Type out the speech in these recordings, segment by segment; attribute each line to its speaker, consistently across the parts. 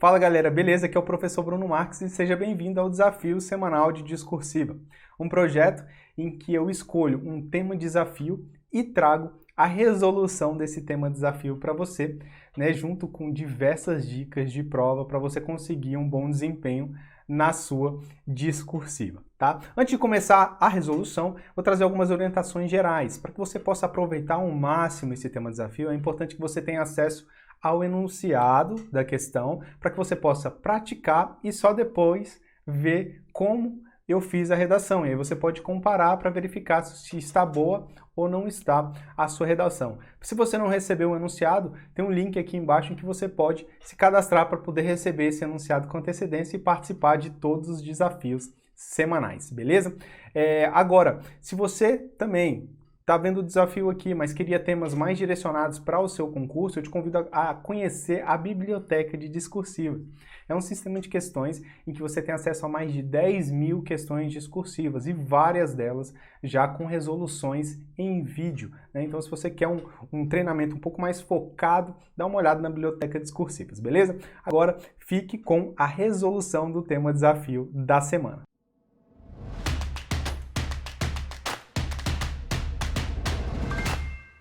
Speaker 1: Fala galera, beleza? Aqui é o professor Bruno Marques e seja bem-vindo ao Desafio Semanal de Discursiva, um projeto em que eu escolho um tema desafio e trago a resolução desse tema desafio para você, né, junto com diversas dicas de prova para você conseguir um bom desempenho na sua discursiva, tá? Antes de começar a resolução, vou trazer algumas orientações gerais para que você possa aproveitar ao máximo esse tema desafio. É importante que você tenha acesso ao enunciado da questão, para que você possa praticar e só depois ver como eu fiz a redação. E aí você pode comparar para verificar se está boa ou não está a sua redação. Se você não recebeu o enunciado, tem um link aqui embaixo em que você pode se cadastrar para poder receber esse enunciado com antecedência e participar de todos os desafios semanais, beleza? Agora, se você também está vendo o desafio aqui, mas queria temas mais direcionados para o seu concurso, eu te convido a conhecer a Biblioteca de Discursiva. É um sistema de questões em que você tem acesso a mais de 10.000 questões discursivas e várias delas já com resoluções em vídeo, né? Então, se você quer um treinamento um pouco mais focado, dá uma olhada na Biblioteca Discursivas, beleza? Agora, fique com a resolução do tema desafio da semana.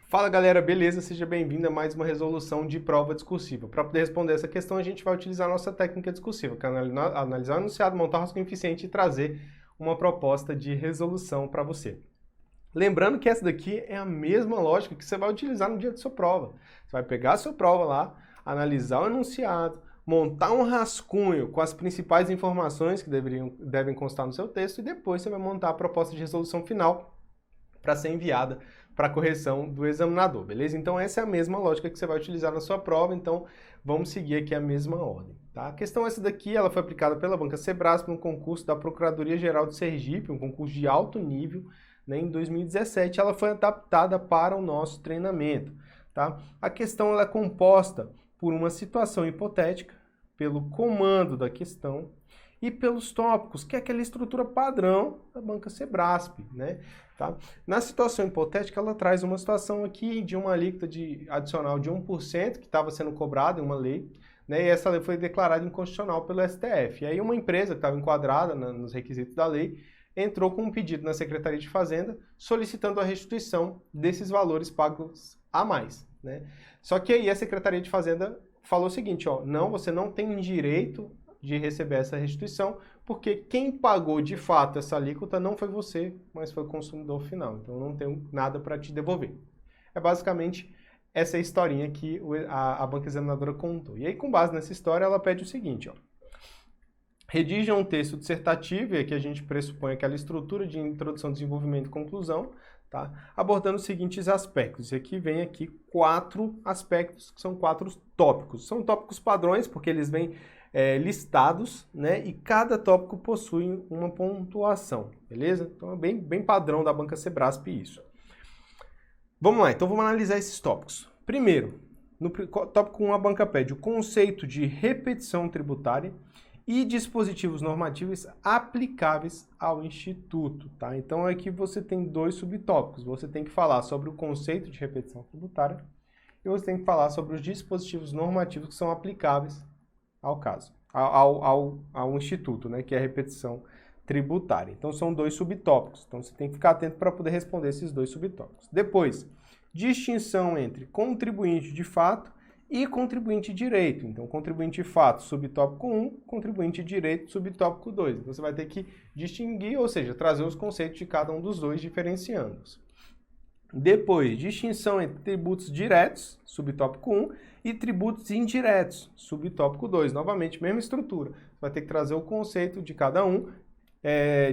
Speaker 1: Fala galera, beleza? Seja bem-vindo a mais uma resolução de prova discursiva. Para poder responder essa questão, a gente vai utilizar a nossa técnica discursiva, que é analisar o enunciado, montar um rascunho eficiente e trazer uma proposta de resolução para você. Lembrando que essa daqui é a mesma lógica que você vai utilizar no dia de sua prova. Você vai pegar a sua prova lá, analisar o enunciado, montar um rascunho com as principais informações que devem constar no seu texto e depois você vai montar a proposta de resolução final para ser enviada para correção do examinador, beleza? Então essa é a mesma lógica que você vai utilizar na sua prova, então vamos seguir aqui a mesma ordem, tá? A questão essa daqui, ela foi aplicada pela Banca Sebrasp no concurso da Procuradoria-Geral de Sergipe, um concurso de alto nível, né? Em 2017 ela foi adaptada para o nosso treinamento, tá? A questão ela é composta por uma situação hipotética, pelo comando da questão e pelos tópicos, que é aquela estrutura padrão da Banca Sebrasp, né? Tá? Na situação hipotética, ela traz uma situação aqui de uma alíquota adicional de 1% que estava sendo cobrada em uma lei, né? E essa lei foi declarada inconstitucional pelo STF. E aí uma empresa que estava enquadrada nos requisitos da lei entrou com um pedido na Secretaria de Fazenda solicitando a restituição desses valores pagos a mais, né? Só que aí a Secretaria de Fazenda falou o seguinte, ó, não, você não tem direito de receber essa restituição, porque quem pagou de fato essa alíquota não foi você, mas foi o consumidor final. Então não tenho nada para te devolver. É basicamente essa historinha que a banca examinadora contou. E aí, com base nessa história, ela pede o seguinte, ó. Redija um texto dissertativo, e aqui a gente pressupõe aquela estrutura de introdução, desenvolvimento e conclusão, tá? Abordando os seguintes aspectos. E aqui vem 4 aspectos, que são 4 tópicos. São tópicos padrões, porque eles vêm listados, né? E cada tópico possui uma pontuação, beleza? Então é bem padrão da Banca Sebrasp isso. Vamos lá, então vamos analisar esses tópicos. Primeiro, no tópico 1, a banca pede o conceito de repetição tributária e dispositivos normativos aplicáveis ao Instituto, tá? Então aqui você tem 2 subtópicos. Você tem que falar sobre o conceito de repetição tributária e você tem que falar sobre os dispositivos normativos que são aplicáveis ao caso, ao Instituto, né, que é a repetição tributária. Então são 2 subtópicos. Então você tem que ficar atento para poder responder esses 2 subtópicos. Depois, distinção entre contribuinte de fato e contribuinte de direito. Então, contribuinte de fato, subtópico 1, contribuinte de direito, subtópico 2. Então, você vai ter que distinguir, ou seja, trazer os conceitos de cada um dos dois, diferenciando-os. Depois, distinção entre tributos diretos, subtópico 1, e tributos indiretos, subtópico 2. Novamente, mesma estrutura. Você vai ter que trazer o conceito de cada um,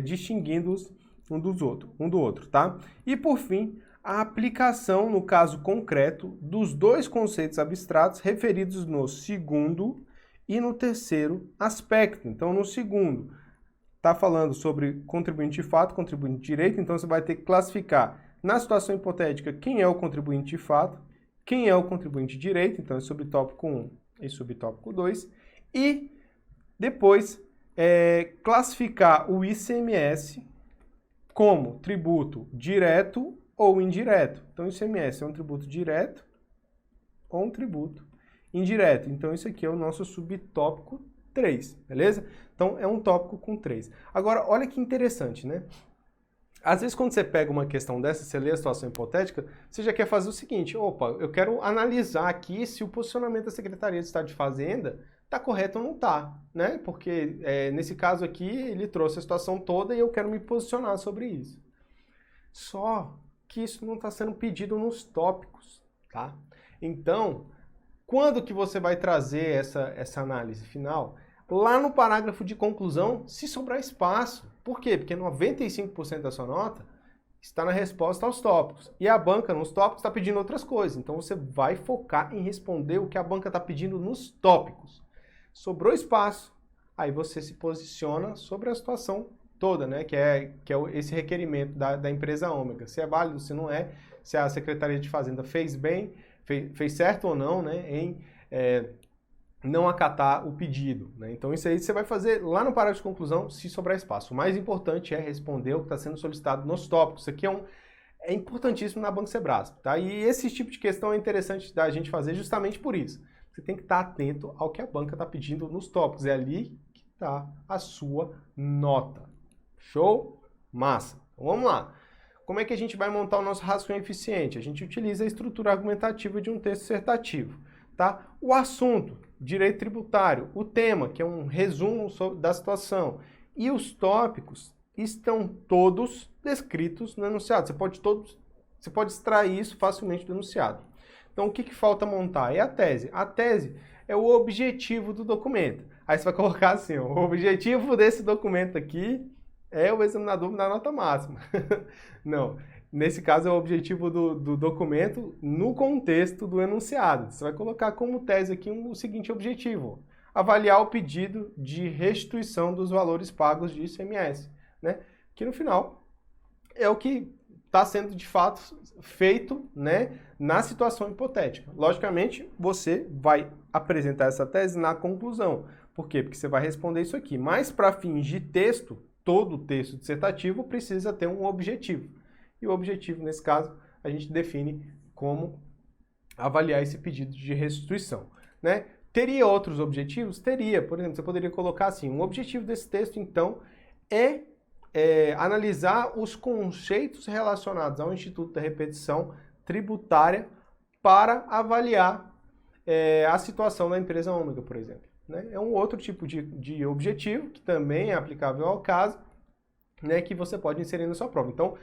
Speaker 1: distinguindo-os um do outro, tá? E, por fim, a aplicação, no caso concreto, dos 2 conceitos abstratos referidos no segundo e no terceiro aspecto. Então, no segundo, está falando sobre contribuinte de fato, contribuinte de direito, então você vai ter que classificar na situação hipotética quem é o contribuinte de fato, quem é o contribuinte de direito, então é subtópico 1 e subtópico 2, e depois classificar o ICMS como tributo direto ou indireto. Então, o ICMS é um tributo direto ou um tributo indireto. Então, isso aqui é o nosso subtópico 3, beleza? Então, é um tópico com 3. Agora, olha que interessante, né? Às vezes, quando você pega uma questão dessa, você lê a situação hipotética, você já quer fazer o seguinte, opa, eu quero analisar aqui se o posicionamento da Secretaria de Estado de Fazenda está correto ou não está, né? Porque, nesse caso aqui, ele trouxe a situação toda e eu quero me posicionar sobre isso. Só que isso não está sendo pedido nos tópicos, tá? Então, quando que você vai trazer essa análise final? Lá no parágrafo de conclusão, se sobrar espaço. Por quê? Porque 95% da sua nota está na resposta aos tópicos. E a banca, nos tópicos, está pedindo outras coisas. Então, você vai focar em responder o que a banca está pedindo nos tópicos. Sobrou espaço, aí você se posiciona sobre a situação toda, né? Que é esse requerimento da empresa Ômega. Se é válido, se não é, se a Secretaria de Fazenda fez bem, fez certo ou não, né? Em não acatar o pedido, né? Então isso aí você vai fazer lá no parágrafo de conclusão, se sobrar espaço. O mais importante é responder o que está sendo solicitado nos tópicos. Isso aqui é importantíssimo na Banco Sebrasp, tá? E esse tipo de questão é interessante da gente fazer justamente por isso. Você tem que estar atento ao que a banca está pedindo nos tópicos. É ali que está a sua nota. Show? Massa. Então vamos lá. Como é que a gente vai montar o nosso rascunho eficiente? A gente utiliza a estrutura argumentativa de um texto dissertativo, tá? O assunto, direito tributário, o tema, que é um resumo da situação, e os tópicos estão todos descritos no enunciado. Você pode extrair isso facilmente do enunciado. Então, o que falta montar? É a tese. A tese é o objetivo do documento. Aí você vai colocar assim, ó, o objetivo desse documento aqui é o examinador me dar nota máxima. Não. Nesse caso, é o objetivo do documento no contexto do enunciado. Você vai colocar como tese aqui o seguinte objetivo: avaliar o pedido de restituição dos valores pagos de ICMS, né? Que no final é o que está sendo de fato feito, né, na situação hipotética. Logicamente, você vai apresentar essa tese na conclusão. Por quê? Porque você vai responder isso aqui. Mas para fins de texto, todo texto dissertativo precisa ter um objetivo. E o objetivo, nesse caso, a gente define como avaliar esse pedido de restituição, né? Teria outros objetivos? Teria. Por exemplo, você poderia colocar assim, um objetivo desse texto, então, é analisar os conceitos relacionados ao Instituto da Repetição Tributária para avaliar a situação da empresa Ômega, por exemplo, né? É um outro tipo de objetivo, que também é aplicável ao caso, né, que você pode inserir na sua prova. Então,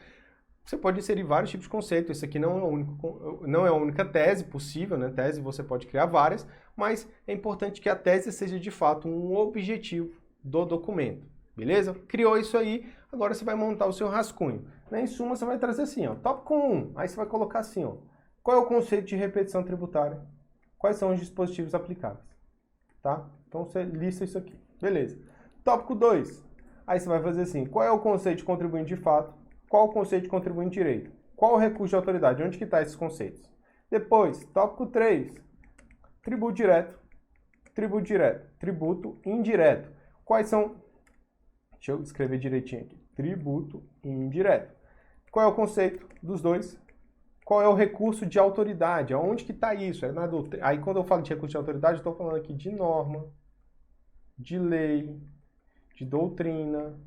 Speaker 1: você pode inserir vários tipos de conceitos. Isso aqui não é a única tese possível, né? Tese você pode criar várias, mas é importante que a tese seja de fato um objetivo do documento, beleza? Criou isso aí, agora você vai montar o seu rascunho. Em suma, você vai trazer assim, ó, tópico 1, aí você vai colocar assim, ó, qual é o conceito de repetição tributária? Quais são os dispositivos aplicáveis? Tá? Então você lista isso aqui, beleza. Tópico 2, aí você vai fazer assim, qual é o conceito de contribuinte de fato? Qual o conceito de contribuinte de direito? Qual o recurso de autoridade? Onde que está esses conceitos? Depois, tópico 3, tributo direto, tributo indireto. Quais são... Deixa eu escrever direitinho aqui. Tributo indireto. Qual é o conceito dos dois? Qual é o recurso de autoridade? Aonde que está isso? Aí quando eu falo de recurso de autoridade, eu estou falando aqui de norma, de lei, de doutrina,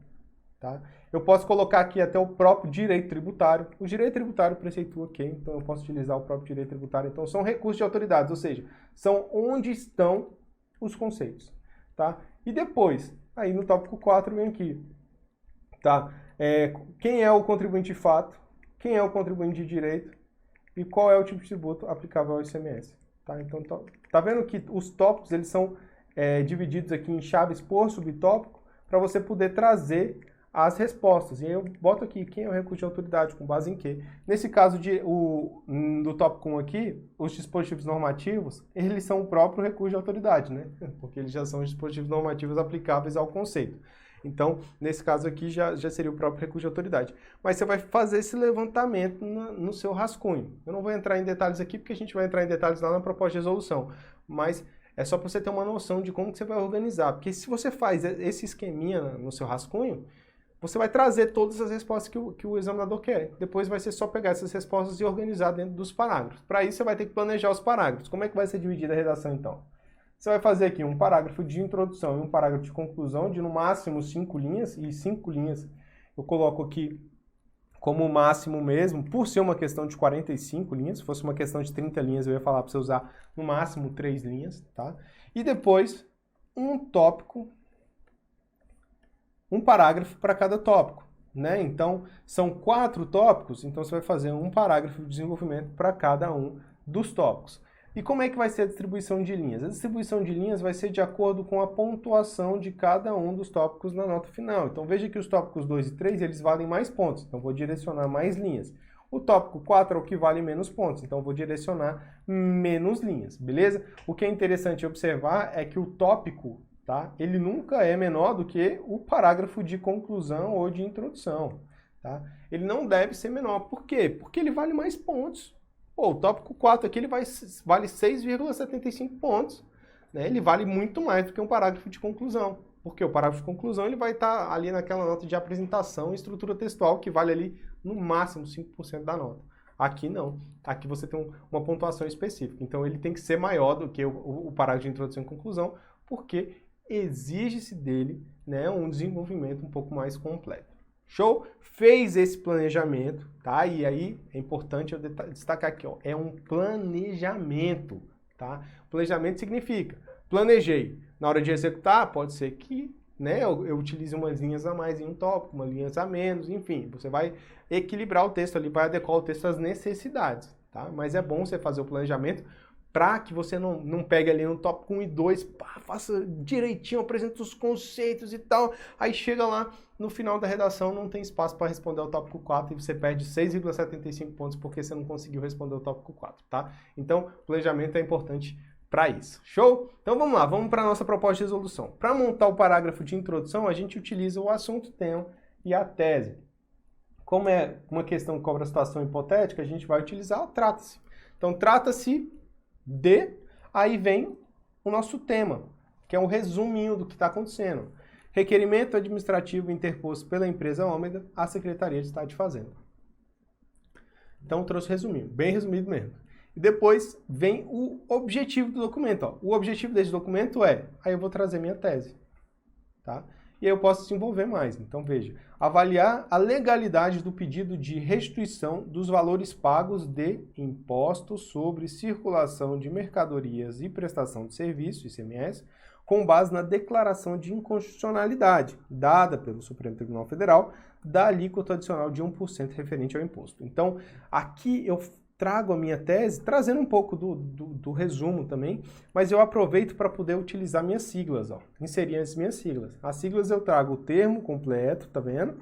Speaker 1: tá? Eu posso colocar aqui até o próprio direito tributário. O direito tributário preceitua quem? Então eu posso utilizar o próprio direito tributário. Então são recursos de autoridades, ou seja, são onde estão os conceitos, tá? E depois, aí no tópico 4 vem aqui, tá? Quem é o contribuinte de fato? Quem é o contribuinte de direito? E qual é o tipo de tributo aplicável ao ICMS? Tá? Então, tá vendo que os tópicos eles são divididos aqui em chaves por subtópico para você poder trazer as respostas. E eu boto aqui quem é o recurso de autoridade, com base em quê? Nesse caso do tópico 1 aqui, os dispositivos normativos, eles são o próprio recurso de autoridade, né? Porque eles já são os dispositivos normativos aplicáveis ao conceito. Então, nesse caso aqui, já seria o próprio recurso de autoridade. Mas você vai fazer esse levantamento no seu rascunho. Eu não vou entrar em detalhes aqui, porque a gente vai entrar em detalhes lá na proposta de resolução. Mas é só para você ter uma noção de como que você vai organizar. Porque se você faz esse esqueminha no seu rascunho, você vai trazer todas as respostas que o examinador quer. Depois vai ser só pegar essas respostas e organizar dentro dos parágrafos. Para isso, você vai ter que planejar os parágrafos. Como é que vai ser dividida a redação, então? Você vai fazer aqui um parágrafo de introdução e um parágrafo de conclusão de no máximo 5 linhas, e 5 linhas eu coloco aqui como máximo mesmo, por ser uma questão de 45 linhas. Se fosse uma questão de 30 linhas, eu ia falar para você usar no máximo 3 linhas, tá? E depois, um tópico, um parágrafo para cada tópico, né? Então, são 4 tópicos, então você vai fazer um parágrafo de desenvolvimento para cada um dos tópicos. E como é que vai ser a distribuição de linhas? A distribuição de linhas vai ser de acordo com a pontuação de cada um dos tópicos na nota final. Então veja que os tópicos 2 e 3, eles valem mais pontos, então vou direcionar mais linhas. O tópico 4 é o que vale menos pontos, então vou direcionar menos linhas, beleza? O que é interessante observar é que o tópico, tá, ele nunca é menor do que o parágrafo de conclusão ou de introdução, tá? Ele não deve ser menor. Por quê? Porque ele vale mais pontos. Pô, o tópico 4 aqui ele vale 6,75 pontos, né? Ele vale muito mais do que um parágrafo de conclusão. Porque o parágrafo de conclusão ele vai estar ali naquela nota de apresentação e estrutura textual que vale ali no máximo 5% da nota. Aqui não. Aqui você tem uma pontuação específica. Então ele tem que ser maior do que o parágrafo de introdução e conclusão, porque exige-se dele, né, um desenvolvimento um pouco mais completo. Show? Fez esse planejamento, tá? E aí é importante eu destacar aqui, ó, é um planejamento, tá? Planejamento significa, planejei. Na hora de executar, pode ser que, né, eu utilize umas linhas a mais em um tópico, umas linhas a menos, enfim, você vai equilibrar o texto ali, vai adequar o texto às necessidades, tá? Mas é bom você fazer o planejamento para que você não pegue ali no tópico 1 e 2, pá, faça direitinho, apresenta os conceitos e tal, aí chega lá, no final da redação não tem espaço para responder ao tópico 4 e você perde 6,75 pontos porque você não conseguiu responder o tópico 4, tá? Então, planejamento é importante para isso. Show? Então vamos lá, vamos para a nossa proposta de resolução. Para montar o parágrafo de introdução, a gente utiliza o assunto, tema e a tese. Como é uma questão que cobra situação hipotética, a gente vai utilizar o trata-se. Então, trata-se de, aí vem o nosso tema, que é um resuminho do que está acontecendo. Requerimento administrativo interposto pela empresa Ômega à Secretaria de Estado de Fazenda. Então, trouxe resuminho, bem resumido mesmo. E depois vem o objetivo do documento. Ó. O objetivo desse documento é, aí eu vou trazer minha tese, tá? E aí eu posso desenvolver mais. Então, veja, avaliar a legalidade do pedido de restituição dos valores pagos de impostos sobre circulação de mercadorias e prestação de serviço, ICMS, com base na declaração de inconstitucionalidade dada pelo Supremo Tribunal Federal da alíquota adicional de 1% referente ao imposto. Então, aqui eu trago a minha tese, trazendo um pouco do resumo também, mas eu aproveito para poder utilizar minhas siglas, ó, inserir as minhas siglas. As siglas eu trago o termo completo, tá vendo?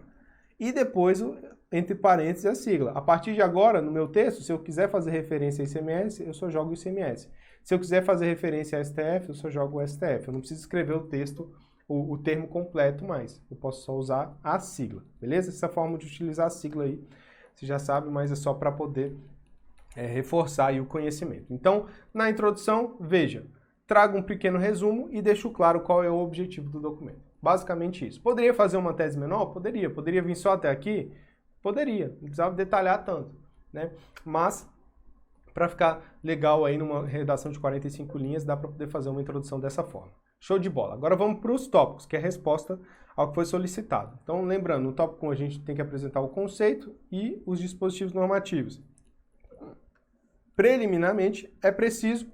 Speaker 1: E depois, entre parênteses, a sigla. A partir de agora, no meu texto, se eu quiser fazer referência a ICMS, eu só jogo ICMS. Se eu quiser fazer referência a STF, eu só jogo o STF. Eu não preciso escrever o texto, o termo completo mais. Eu posso só usar a sigla, beleza? Essa forma de utilizar a sigla aí, você já sabe, mas é só para poder reforçar aí o conhecimento. Então, na introdução, veja, trago um pequeno resumo e deixo claro qual é o objetivo do documento. Basicamente isso. Poderia fazer uma tese menor? Poderia. Poderia vir só até aqui? Poderia. Não precisava detalhar tanto, né? Mas, para ficar legal aí numa redação de 45 linhas, dá para poder fazer uma introdução dessa forma. Show de bola. Agora vamos para os tópicos, que é a resposta ao que foi solicitado. Então, lembrando, no tópico 1 a gente tem que apresentar o conceito e os dispositivos normativos. Preliminarmente, é preciso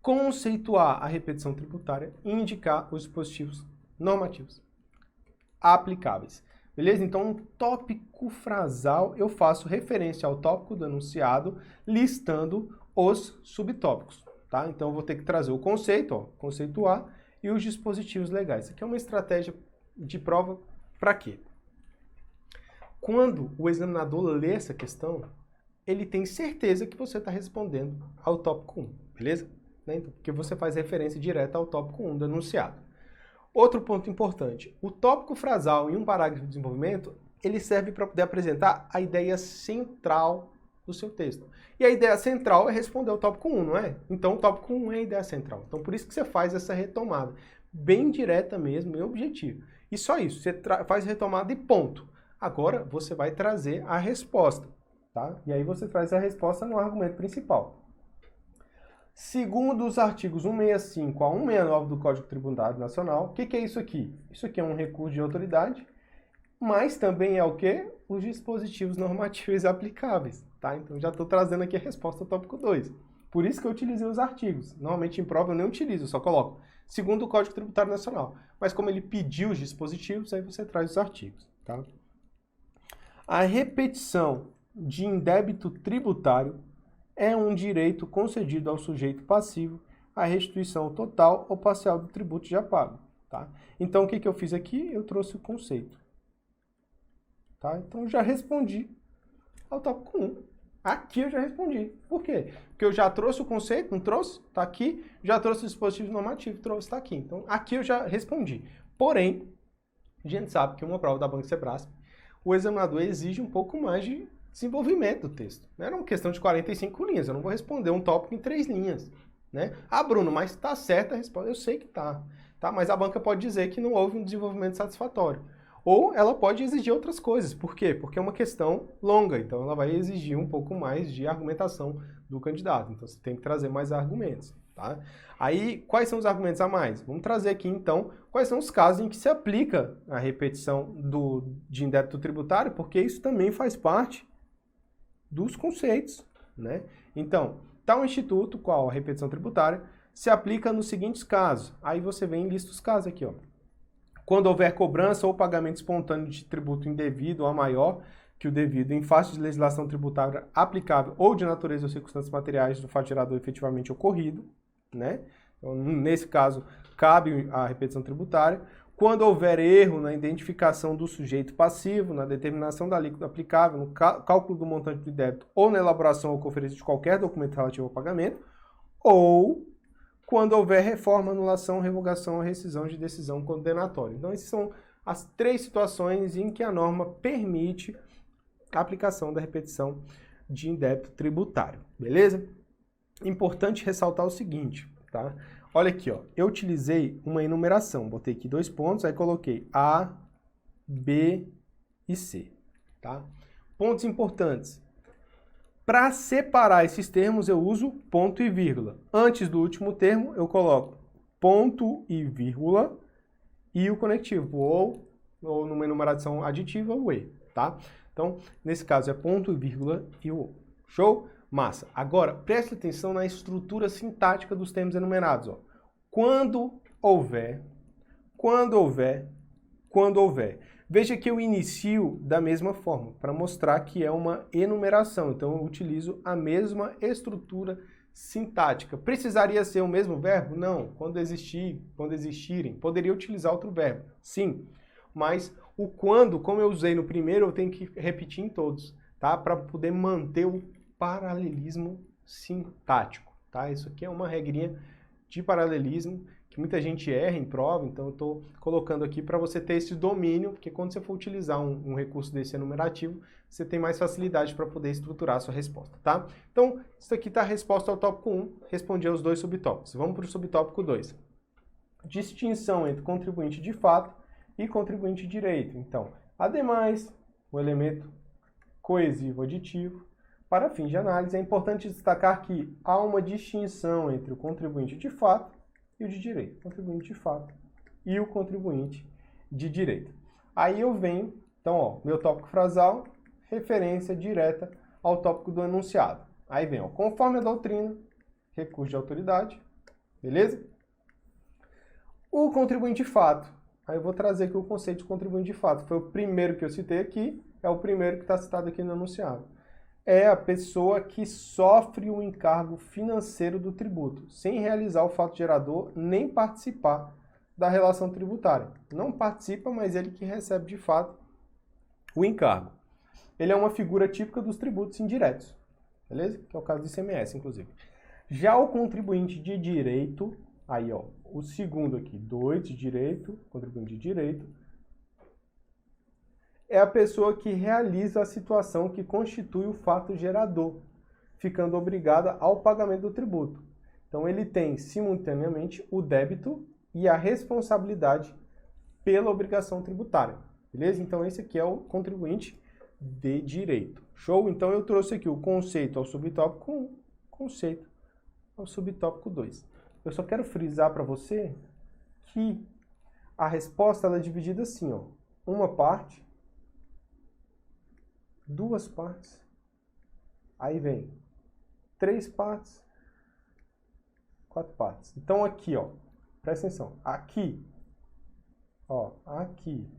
Speaker 1: conceituar a repetição tributária e indicar os dispositivos normativos aplicáveis. Beleza? Então, no tópico frasal, eu faço referência ao tópico do enunciado, listando os subtópicos. Tá? Então, eu vou ter que trazer o conceito, ó, conceituar, e os dispositivos legais. Isso aqui é uma estratégia de prova para quê? Quando o examinador lê essa questão, ele tem certeza que você está respondendo ao tópico 1, beleza? Então, porque você faz referência direta ao tópico 1 do enunciado. Outro ponto importante, o tópico frasal em um parágrafo de desenvolvimento, ele serve para poder apresentar a ideia central do seu texto. E a ideia central é responder ao tópico 1, não é? Então, o tópico 1 é a ideia central. Então, por isso que você faz essa retomada, bem direta mesmo, bem objetiva. E só isso, você faz retomada e ponto. Agora você vai trazer a resposta, tá? E aí você traz a resposta no argumento principal. Segundo os artigos 165 a 169 do Código Tributário Nacional, o que é isso aqui? Isso aqui é um recurso de autoridade, mas também é o quê? Os dispositivos normativos aplicáveis, tá? Então já estou trazendo aqui a resposta ao tópico 2. Por isso que eu utilizei os artigos. Normalmente em prova eu nem utilizo, eu só coloco segundo o Código Tributário Nacional. Mas como ele pediu os dispositivos, aí você traz os artigos, tá? A repetição de indébito tributário é um direito concedido ao sujeito passivo à restituição total ou parcial do tributo já pago, tá? Então, o que eu fiz aqui? Eu trouxe o conceito, tá? Então, eu já respondi ao tópico 1. Aqui eu já respondi. Por quê? Porque eu já trouxe o conceito, não trouxe? Tá aqui. Já trouxe o dispositivo normativo, trouxe, tá aqui. Então, aqui eu já respondi. Porém, a gente sabe que uma prova da Banco Sebrasp, o examinador exige um pouco mais de desenvolvimento do texto. Não era uma questão de 45 linhas, eu não vou responder um tópico em 3 linhas. Né? Ah, Bruno, mas está certa a resposta. Eu sei que tá, mas a banca pode dizer que não houve um desenvolvimento satisfatório. Ou ela pode exigir outras coisas. Por quê? Porque é uma questão longa, então ela vai exigir um pouco mais de argumentação do candidato. Então você tem que trazer mais argumentos. Tá? Aí, quais são os argumentos a mais? Vamos trazer aqui, então, quais são os casos em que se aplica a repetição de indébito tributário, porque isso também faz parte dos conceitos, né? Então, tal instituto, qual a repetição tributária, se aplica nos seguintes casos. Aí você vem e lista os casos aqui, ó. Quando houver cobrança ou pagamento espontâneo de tributo indevido ou maior que o devido em face de legislação tributária aplicável ou de natureza ou circunstâncias materiais do fato gerador efetivamente ocorrido, né? Então, nesse caso, cabe a repetição tributária. Quando houver erro na identificação do sujeito passivo, na determinação da alíquota aplicável, no cálculo do montante do débito ou na elaboração ou conferência de qualquer documento relativo ao pagamento, ou quando houver reforma, anulação, revogação ou rescisão de decisão condenatória. Então, essas são as 3 situações em que a norma permite a aplicação da repetição de indébito tributário, beleza? Importante ressaltar o seguinte, tá? Olha aqui, ó, eu utilizei uma enumeração, botei aqui 2 pontos, aí coloquei A, B e C, tá? Pontos importantes. Para separar esses termos, eu uso ponto e vírgula. Antes do último termo, eu coloco ponto e vírgula e o conectivo, ou numa enumeração aditiva, o E, tá? Então, nesse caso, é ponto e vírgula e o O. Show? Massa. Agora, preste atenção na estrutura sintática dos termos enumerados. Ó. Quando houver. Veja que eu inicio da mesma forma, para mostrar que é uma enumeração. Então, eu utilizo a mesma estrutura sintática. Precisaria ser o mesmo verbo? Não. Quando existirem, poderia utilizar outro verbo. Sim. Mas o quando, como eu usei no primeiro, eu tenho que repetir em todos, tá? Para poder manter o paralelismo sintático, tá? Isso aqui é uma regrinha de paralelismo que muita gente erra em prova, então eu estou colocando aqui para você ter esse domínio, porque quando você for utilizar um recurso desse enumerativo, você tem mais facilidade para poder estruturar a sua resposta, tá? Então, isso aqui está a resposta ao tópico 1, respondi aos 2 subtópicos. Vamos para o subtópico 2. Distinção entre contribuinte de fato e contribuinte de direito. Então, ademais, o elemento coesivo aditivo. Para fins de análise, é importante destacar que há uma distinção entre o contribuinte de fato e o de direito. Contribuinte de fato e o contribuinte de direito. Aí eu venho, então, ó, meu tópico frasal, referência direta ao tópico do enunciado. Aí vem, ó, conforme a doutrina, recurso de autoridade, beleza? O contribuinte de fato. Aí eu vou trazer aqui o conceito de contribuinte de fato. Foi o primeiro que eu citei aqui, é o primeiro que está citado aqui no enunciado. É a pessoa que sofre o encargo financeiro do tributo, sem realizar o fato gerador nem participar da relação tributária. Não participa, mas ele que recebe de fato o encargo. Ele é uma figura típica dos tributos indiretos, beleza? Que é o caso do ICMS, inclusive. Já o contribuinte de direito, aí ó, o segundo aqui, 2 de direito, contribuinte de direito, é a pessoa que realiza a situação que constitui o fato gerador, ficando obrigada ao pagamento do tributo. Então, ele tem simultaneamente o débito e a responsabilidade pela obrigação tributária, beleza? Então esse aqui é o contribuinte de direito. Show? Então eu trouxe aqui o conceito ao subtópico 1, conceito ao subtópico 2. Eu só quero frisar para você que a resposta ela é dividida assim, ó. Uma parte, duas partes, aí vem 3 partes, 4 partes. Então aqui, ó, presta atenção, aqui, ó, aqui.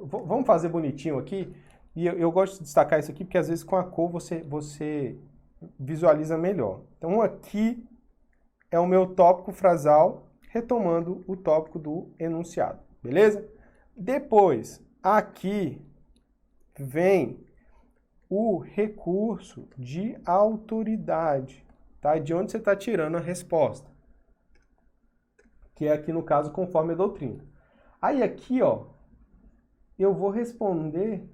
Speaker 1: Vamos fazer bonitinho aqui, e eu gosto de destacar isso aqui, porque às vezes com a cor você visualiza melhor. Então aqui é o meu tópico frasal, retomando o tópico do enunciado, beleza? Depois, aqui vem o recurso de autoridade, tá? De onde você está tirando a resposta, que é aqui no caso conforme a doutrina. Aí aqui, ó, eu vou responder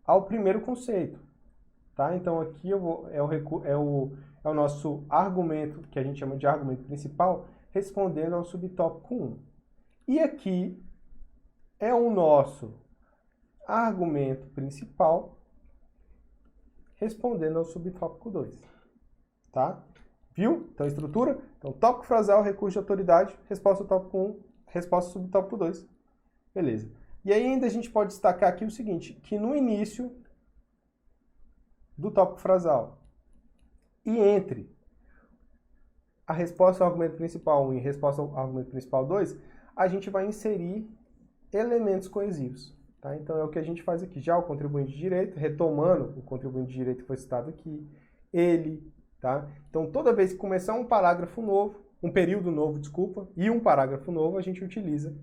Speaker 1: ao primeiro conceito, tá? Então aqui é o nosso argumento, que a gente chama de argumento principal, respondendo ao subtópico 1. E aqui é o nosso argumento principal, respondendo ao subtópico 2, tá? Viu? Então, estrutura. Então, tópico frasal, recurso de autoridade, resposta ao tópico 1, resposta ao subtópico 2. Beleza. E aí ainda a gente pode destacar aqui o seguinte, que no início do tópico frasal e entre a resposta ao argumento principal 1 e a resposta ao argumento principal 2, a gente vai inserir elementos coesivos. Tá? Então é o que a gente faz aqui. Já o contribuinte de direito, retomando o contribuinte de direito que foi citado aqui, ele, tá? Então toda vez que começar um parágrafo novo, um período novo, desculpa, e um parágrafo novo, a gente utiliza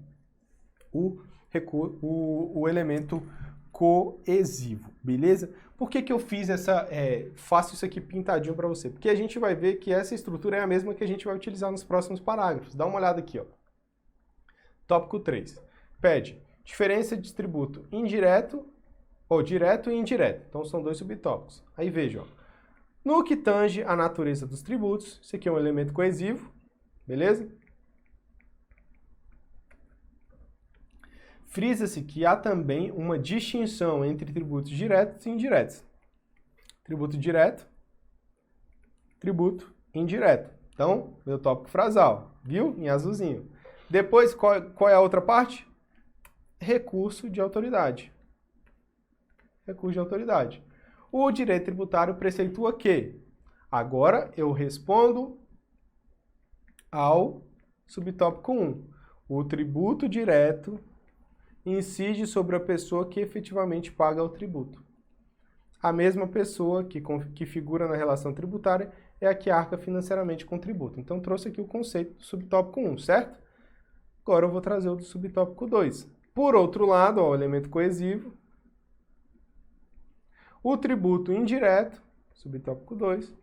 Speaker 1: o elemento coesivo, beleza? Por que que eu fiz faço isso aqui pintadinho para você? Porque a gente vai ver que essa estrutura é a mesma que a gente vai utilizar nos próximos parágrafos. Dá uma olhada aqui, ó. Tópico 3. Pede diferença de tributo indireto, ou direto e indireto. Então são 2 subtópicos. Aí veja, ó. No que tange a natureza dos tributos, isso aqui é um elemento coesivo, beleza? Frisa-se que há também uma distinção entre tributos diretos e indiretos. Tributo direto, tributo indireto. Então, meu tópico frasal, viu? Em azulzinho. Depois, qual é a outra parte? Recurso de autoridade. Recurso de autoridade. O direito tributário preceitua que agora eu respondo ao subtópico 1. O tributo direto incide sobre a pessoa que efetivamente paga o tributo. A mesma pessoa que figura na relação tributária é a que arca financeiramente com o tributo. Então, trouxe aqui o conceito do subtópico 1, certo? Agora eu vou trazer o do subtópico 2. Por outro lado, ó, o elemento coesivo, o tributo indireto, subtópico 2,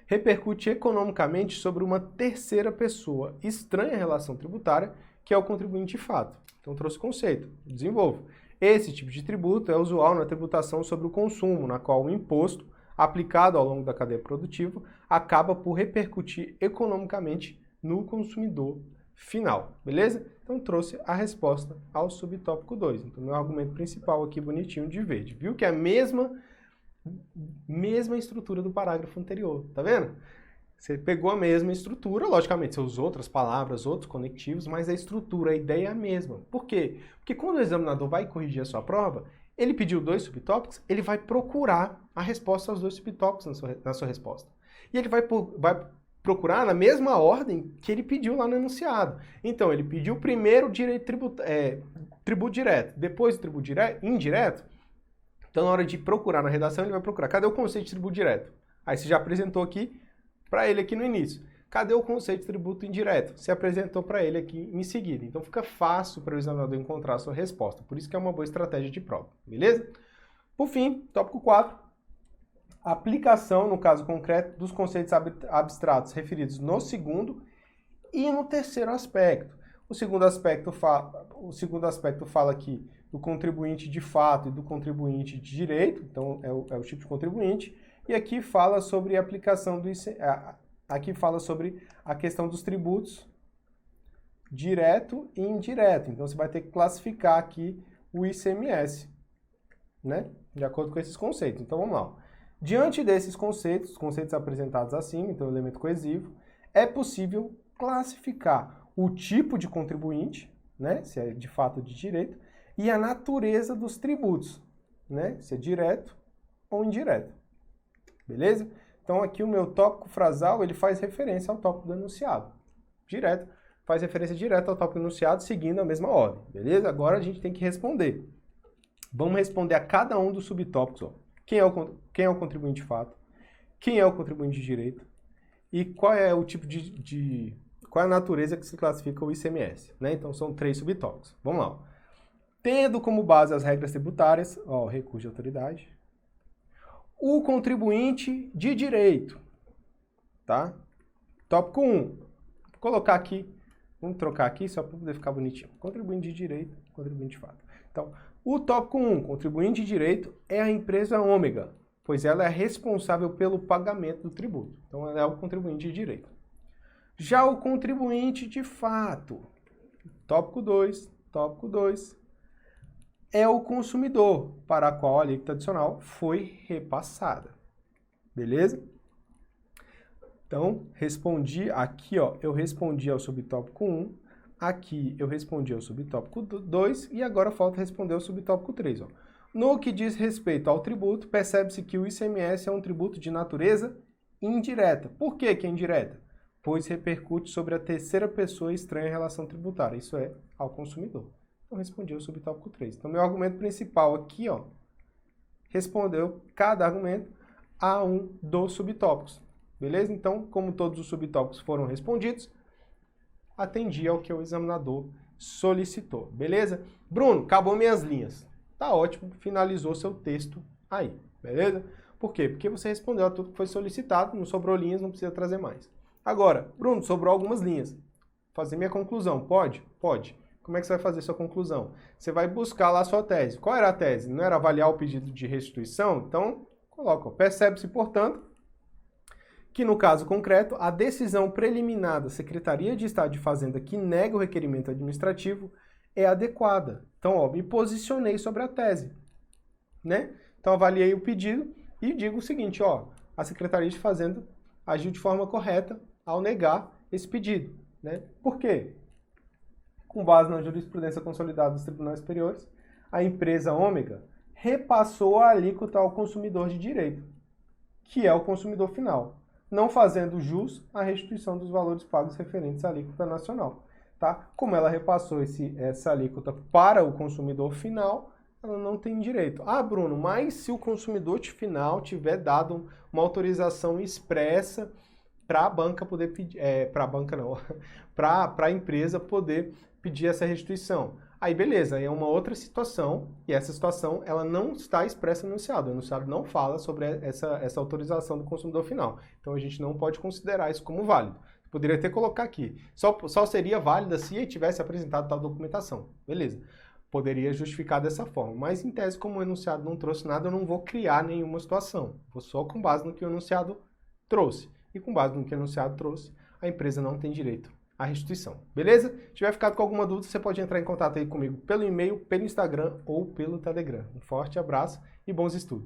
Speaker 1: repercute economicamente sobre uma terceira pessoa estranha à relação tributária, que é o contribuinte de fato. Então, trouxe o conceito, desenvolvo. Esse tipo de tributo é usual na tributação sobre o consumo, na qual o imposto, aplicado ao longo da cadeia produtiva, acaba por repercutir economicamente no consumidor final, beleza? Então, trouxe a resposta ao subtópico 2. Então, meu argumento principal aqui, bonitinho, de verde. Viu que é a mesma estrutura do parágrafo anterior, tá vendo? Você pegou a mesma estrutura, logicamente você usou outras palavras, outros conectivos, mas a estrutura, a ideia é a mesma. Por quê? Porque quando o examinador vai corrigir a sua prova, ele pediu 2 subtópicos, ele vai procurar a resposta aos 2 subtópicos na sua resposta. E ele vai procurar na mesma ordem que ele pediu lá no enunciado. Então, ele pediu primeiro tributo direto, depois o tributo indireto. Então, na hora de procurar na redação, ele vai procurar. Cadê o conceito de tributo direto? Aí você já apresentou aqui para ele aqui no início. Cadê o conceito de tributo indireto? Você apresentou para ele aqui em seguida. Então fica fácil para o examinador encontrar a sua resposta. Por isso que é uma boa estratégia de prova, beleza? Por fim, tópico 4. Aplicação, no caso concreto, dos conceitos abstratos referidos no segundo e no terceiro aspecto. O segundo aspecto fala aqui do contribuinte de fato e do contribuinte de direito. Então é o tipo de contribuinte. E aqui fala sobre a aplicação aqui fala sobre a questão dos tributos direto e indireto. Então, você vai ter que classificar aqui o ICMS, né? De acordo com esses conceitos. Então, vamos lá. Diante desses conceitos, os conceitos apresentados acima, então, o elemento coesivo, é possível classificar o tipo de contribuinte, né? Se é de fato de direito, e a natureza dos tributos, né? Se é direto ou indireto. Beleza? Então, aqui o meu tópico frasal, ele faz referência ao tópico do enunciado. Direto, faz referência direta ao tópico do enunciado, seguindo a mesma ordem. Beleza? Agora a gente tem que responder. Vamos responder a cada um dos subtópicos. Ó. Quem é o contribuinte de fato? Quem é o contribuinte de direito? E qual é o tipo qual é a natureza que se classifica o ICMS? Né? Então, são 3 subtópicos. Vamos lá. Ó. Tendo como base as regras tributárias, ó, recurso de autoridade, o contribuinte de direito, tá? Tópico 1. Vou colocar aqui, vamos trocar aqui só para poder ficar bonitinho. Contribuinte de direito, contribuinte de fato. Então, o tópico 1, contribuinte de direito, é a empresa ômega, pois ela é responsável pelo pagamento do tributo. Então, ela é o contribuinte de direito. Já o contribuinte de fato, tópico 2, é o consumidor, para a qual a alíquota adicional foi repassada. Beleza? Então, respondi aqui, ó, eu respondi ao subtópico 1, aqui eu respondi ao subtópico 2 e agora falta responder ao subtópico 3. Ó. No que diz respeito ao tributo, percebe-se que o ICMS é um tributo de natureza indireta. Por que é indireta? Pois repercute sobre a terceira pessoa estranha em relação tributária, isso é, ao consumidor. Então, respondi ao subtópico 3. Então, meu argumento principal aqui, ó, respondeu cada argumento a um dos subtópicos. Beleza? Então, como todos os subtópicos foram respondidos, atendi ao que o examinador solicitou. Beleza? Bruno, acabou minhas linhas. Tá ótimo, finalizou seu texto aí. Beleza? Por quê? Porque você respondeu a tudo que foi solicitado, não sobrou linhas, não precisa trazer mais. Agora, Bruno, sobrou algumas linhas. Fazer minha conclusão, pode? Pode. Como é que você vai fazer sua conclusão? Você vai buscar lá a sua tese. Qual era a tese? Não era avaliar o pedido de restituição? Então, coloca. Percebe-se, portanto, que no caso concreto, a decisão preliminar da Secretaria de Estado de Fazenda que nega o requerimento administrativo é adequada. Então, ó, me posicionei sobre a tese, né? Então, avaliei o pedido e digo o seguinte, ó, a Secretaria de Fazenda agiu de forma correta ao negar esse pedido, né? Por quê? Com base na jurisprudência consolidada dos tribunais superiores, a empresa ômega repassou a alíquota ao consumidor de direito, que é o consumidor final, não fazendo jus à restituição dos valores pagos referentes à alíquota nacional. Tá? Como ela repassou essa alíquota para o consumidor final, ela não tem direito. Ah, Bruno, mas se o consumidor final tiver dado uma autorização expressa para a banca poder pedir, para a banca não, para a empresa poder pedir essa restituição. Aí beleza, aí é uma outra situação, e essa situação ela não está expressa no enunciado. O enunciado não fala sobre essa autorização do consumidor final. Então a gente não pode considerar isso como válido. Poderia até colocar aqui. Só seria válida se tivesse apresentado tal documentação. Beleza. Poderia justificar dessa forma. Mas em tese, como o enunciado não trouxe nada, eu não vou criar nenhuma situação. Vou só com base no que o enunciado trouxe. E com base no que o enunciado trouxe, a empresa não tem direito à restituição. Beleza? Se tiver ficado com alguma dúvida, você pode entrar em contato aí comigo pelo e-mail, pelo Instagram ou pelo Telegram. Um forte abraço e bons estudos.